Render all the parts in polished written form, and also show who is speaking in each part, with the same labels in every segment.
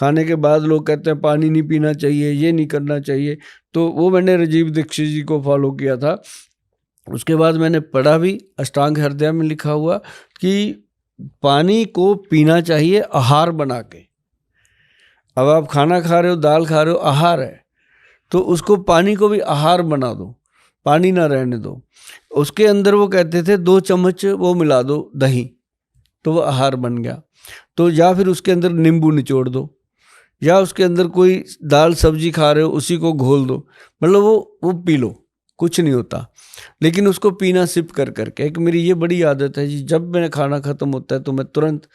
Speaker 1: खाने के बाद लोग कहते हैं पानी नहीं पीना चाहिए, ये नहीं करना चाहिए, तो वो मैंने राजीव दीक्षित जी को फॉलो किया था। उसके बाद मैंने पढ़ा भी, अष्टांग हृदय में लिखा हुआ कि पानी को पीना चाहिए आहार बना के। अब आप खाना खा रहे हो, दाल खा रहे हो, आहार है, तो उसको पानी को भी आहार बना दो, पानी ना रहने दो। उसके अंदर वो कहते थे 2 चम्मच वो मिला दो दही, तो वो आहार बन गया। तो या फिर उसके अंदर नींबू निचोड़ दो, या उसके अंदर कोई दाल सब्जी खा रहे हो उसी को घोल दो, मतलब वो पी लो, कुछ नहीं होता। लेकिन उसको पीना सिप कर करके। एक मेरी ये बड़ी आदत है जी, जब मेरा खाना ख़त्म होता है तो मैं तुरंत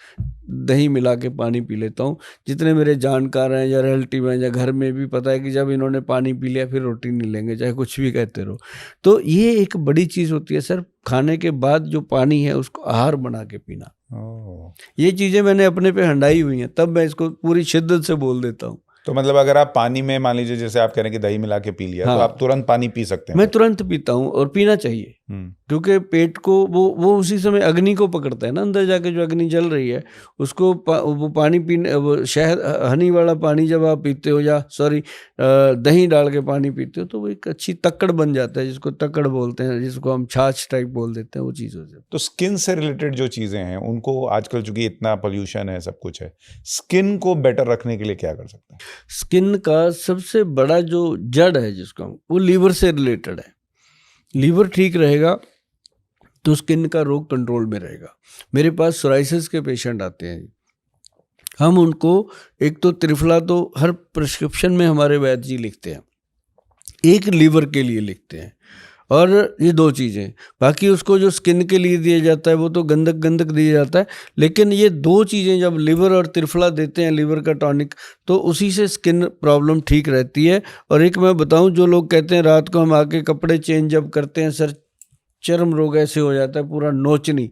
Speaker 1: दही मिला के पानी पी लेता हूँ। जितने मेरे जानकार हैं या रिलेटिव हैं या घर में भी पता है कि जब इन्होंने पानी पी लिया फिर रोटी नहीं लेंगे, चाहे कुछ भी कहते रहो। तो ये एक बड़ी चीज़ होती है सर, खाने के बाद जो पानी है उसको आहार बना के पीना। ये चीज़ें मैंने अपने पे हंडाई हुई हैं, तब मैं इसको पूरी शिद्दत से बोल देता हूँ।
Speaker 2: तो मतलब अगर आप पानी में मान लीजिए जैसे आप कह रहे हैं कि दही मिला के पी लिया, तो आप तुरंत पानी पी सकते हैं?
Speaker 1: मैं तुरंत पीता हूँ और पीना चाहिए, क्योंकि पेट को वो उसी समय अग्नि को पकड़ता है ना, अंदर जाके जो अग्नि जल रही है उसको वो पानी पीने, वो शहद हनी वाला पानी जब आप पीते हो, या सॉरी दही डाल के पानी पीते हो, तो वो एक अच्छी तक्कड़ बन जाता है, जिसको तक्कड़ बोलते हैं, जिसको हम छाछ टाइप बोल देते हैं, वो चीज़ हो जाती है।
Speaker 2: तो स्किन से रिलेटेड जो चीज़ें हैं उनको आजकल चूंकि इतना पोल्यूशन है, सब कुछ है, स्किन को बेटर रखने के लिए क्या कर सकते हैं?
Speaker 1: स्किन का सबसे बड़ा जो जड़ है जिसको वो लीवर से रिलेटेड है। लीवर ठीक रहेगा तो स्किन का रोग कंट्रोल में रहेगा। मेरे पास सोराइसिस के पेशेंट आते हैं, हम उनको एक तो त्रिफला तो हर प्रिस्क्रिप्शन में हमारे वैद्य जी लिखते हैं, एक लीवर के लिए लिखते हैं, और ये 2 चीज़ें। बाकी उसको जो स्किन के लिए दिया जाता है वो तो गंधक दिया जाता है, लेकिन ये 2 चीज़ें जब लिवर और त्रिफला देते हैं, लिवर का टॉनिक, तो उसी से स्किन प्रॉब्लम ठीक रहती है। और एक मैं बताऊं, जो लोग कहते हैं रात को हम आके कपड़े चेंज जब करते हैं सर, चर्म रोग ऐसे हो जाता है, पूरा नोचनी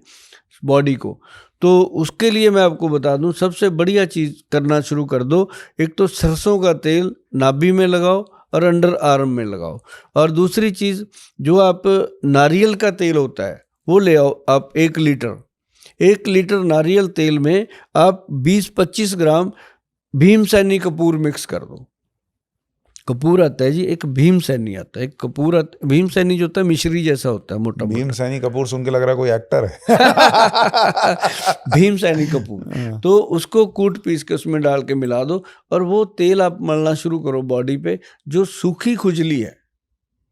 Speaker 1: बॉडी को, तो उसके लिए मैं आपको बता दूं, सबसे बढ़िया चीज़ करना शुरू कर दो। एक तो सरसों का तेल नाभि में लगाओ और अंडर आर्म में लगाओ, और दूसरी चीज़ जो आप नारियल का तेल होता है वो ले आओ आप 1 लीटर नारियल तेल में आप 20-25 ग्राम भीमसेनी कपूर मिक्स कर दो। कपूर आता है जी, एक भीमसेनी आता है, एक कपूर आता। भीमसेनी जो होता है मिश्री जैसा होता है, मोटा मोटा।
Speaker 2: भीमसेनी कपूर सुन के लग रहा है कोई एक्टर है।
Speaker 1: भीमसेनी कपूर, तो उसको कूट पीस के उसमें डाल के मिला दो, और वो तेल आप मलना शुरू करो बॉडी पे। जो सूखी खुजली है,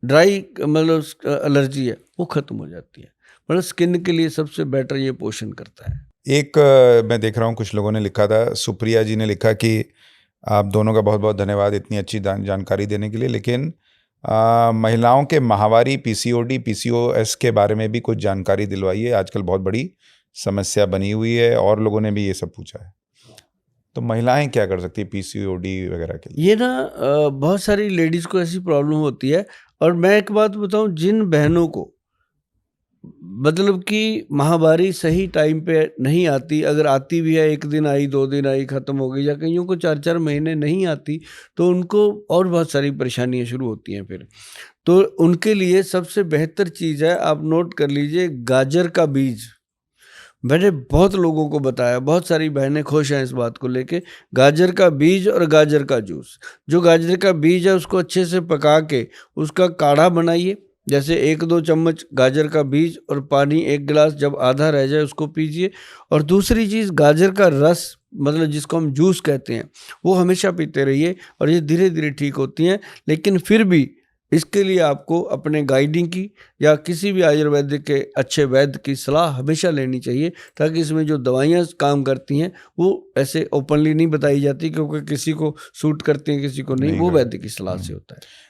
Speaker 1: ड्राई मतलब एलर्जी है, वो खत्म हो जाती है। मतलब स्किन के लिए सबसे बेटर ये पोषण करता है।
Speaker 2: एक मैं देख रहा हूँ कुछ लोगों ने लिखा था, सुप्रिया जी ने लिखा कि आप दोनों का बहुत बहुत धन्यवाद इतनी अच्छी जानकारी देने के लिए, लेकिन महिलाओं के माहवारी, पीसीओडी, पीसीओएस के बारे में भी कुछ जानकारी दिलवाइए। आजकल बहुत बड़ी समस्या बनी हुई है और लोगों ने भी ये सब पूछा है, तो महिलाएं क्या कर सकती है पीसीओडी वगैरह के लिए?
Speaker 1: ये ना बहुत सारी लेडीज़ को ऐसी प्रॉब्लम होती है। और मैं एक बात बताऊं, जिन बहनों को मतलब कि माहवारी सही टाइम पे नहीं आती, अगर आती भी है 1 दिन आई, 2 दिन आई, ख़त्म हो गई, या कईयों को 4-4 महीने नहीं आती, तो उनको और बहुत सारी परेशानियां शुरू होती हैं फिर। तो उनके लिए सबसे बेहतर चीज़ है, आप नोट कर लीजिए, गाजर का बीज। मैंने बहुत लोगों को बताया, बहुत सारी बहनें खुश हैं इस बात को लेके। गाजर का बीज और गाजर का जूस, जो गाजर का बीज है उसको अच्छे से पका के उसका काढ़ा बनाइए, जैसे 1-2 चम्मच गाजर का बीज और पानी 1 गिलास, जब आधा रह जाए उसको पीजिए। और दूसरी चीज़, गाजर का रस, मतलब जिसको हम जूस कहते हैं, वो हमेशा पीते रहिए, और ये धीरे धीरे ठीक होती हैं। लेकिन फिर भी इसके लिए आपको अपने गाइडिंग की या किसी भी आयुर्वेदिक के अच्छे वैद्य की सलाह हमेशा लेनी चाहिए, ताकि इसमें जो दवाइयाँ काम करती हैं वो ऐसे ओपनली नहीं बताई जाती, क्योंकि किसी को सूट करती हैं किसी को नहीं, वो वैद्य की सलाह से होता है।